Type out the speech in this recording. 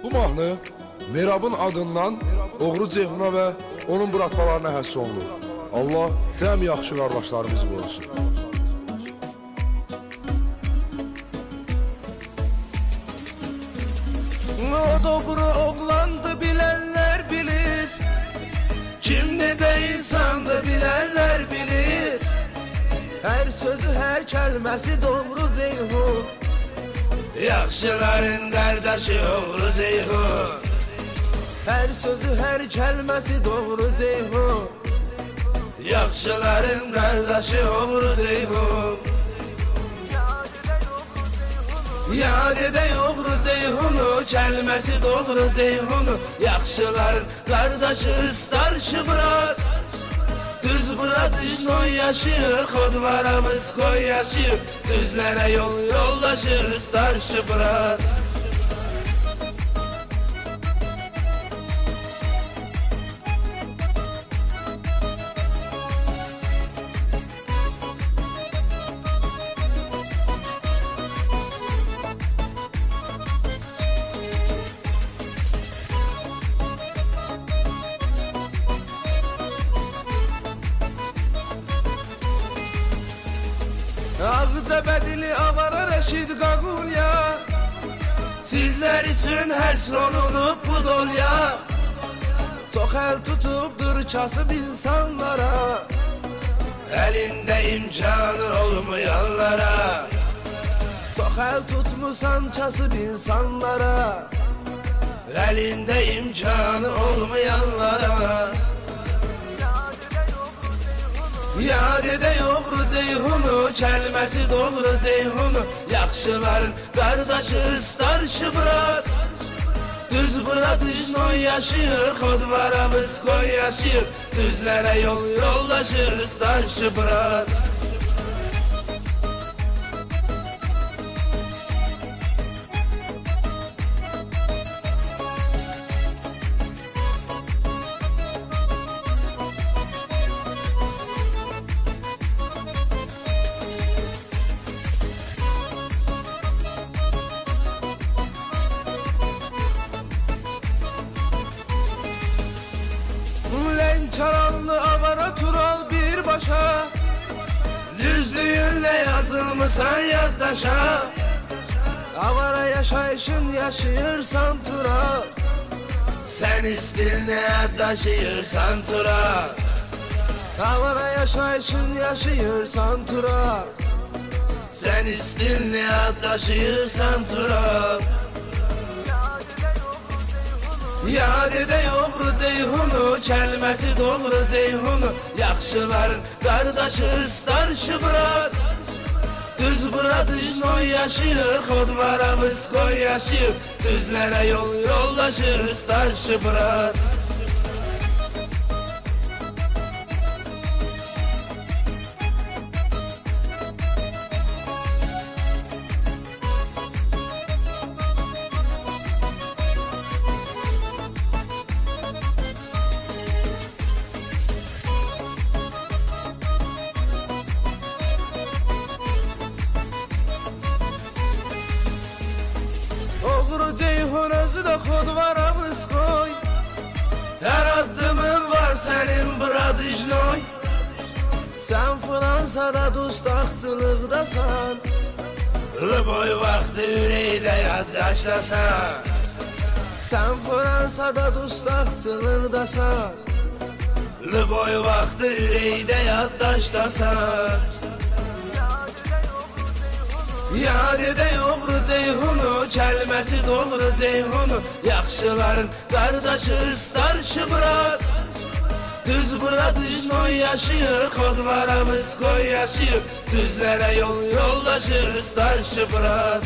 Bu mahnı Merabın adından oğru Ceyhuna ve onun bratvalarına həsr olunur. Allah təm yaxşı qardaşlarımızı qorusun. O doğru oğlandı, bilenler bilir. Kim necə insandı, bilenler bilir. Her sözü, her kelimesi doğru Ceyhun. Yaxşıların qardaşı oğru Ceyhun. Her sözü, her kelimesi doğru Ceyhun. Yaxşıların qardaşı oğru Ceyhun. Yad edey oğru Ceyhunu, kelimesi doğru Ceyhunu. Yaxşıların qardaşı ıslar şıbrat. Düz bura düzlon yaşayır, xodvaramız koy yaşayır. Düzlere yol yoldaşı ıslar şıbrat. Ağıza bədili avara Rəşid Qağulya. Sizlər üçün həsr olunub bu dolya. Çox əl tutubdur kasıb insanlara, əlində imkanı olmayanlara. Çox əl tutmusan kasıb insanlara, əlində imkanı olmayanlara. Yad edey oğru Ceyhunu, kelimesi doğru Ceyhunu. Yaxşıların qardaşı ıslar şıbrat. Düz bura düzlon yaşayır, xodvaramız koy yaşayır. Düzlere yol yoldaşı ıslar şıbrat. Lenkaranlı avara Tural bir başa. Düzlüğünle yazılmışsan yaddaşa. Avara yaşayışın yaşayırsan Tural. Sen istiline yaddaşıyırsan Tural. Avara yaşayışın yaşayırsan Tural. Sen istiline yaddaşıyırsan Tural. Yad edey oğru Ceyhunu, kelimesi doğru Ceyhunu. Yaxşıların qardaşı ıslar şıbrat. Düz bura düzlon yaşayır, xodvaramız koy yaşayır. Düzlere yol yoldaşı ıslar şıbrat. Oğru Ceyhun özü de xodvaramız koy. Her adımın var senin bura Dicnoy. Sen Fransa'da dustaqçılıqdasan, boy vaxtı ürəkdə yaddaşdasan. Sen Fransa'da dustaqçılıqdasan, boy vaxtı ürəkdə yaddaşdasan. Yad edey oğru Ceyhunu, kelimesi doğru Ceyhunu. Yaxşıların qardaşı ıslar şıbrat. Düz bura düzlon yaşayır, xodvaramız koy yaşayır. Düzlere yol yoldaşı ıslar şıbrat.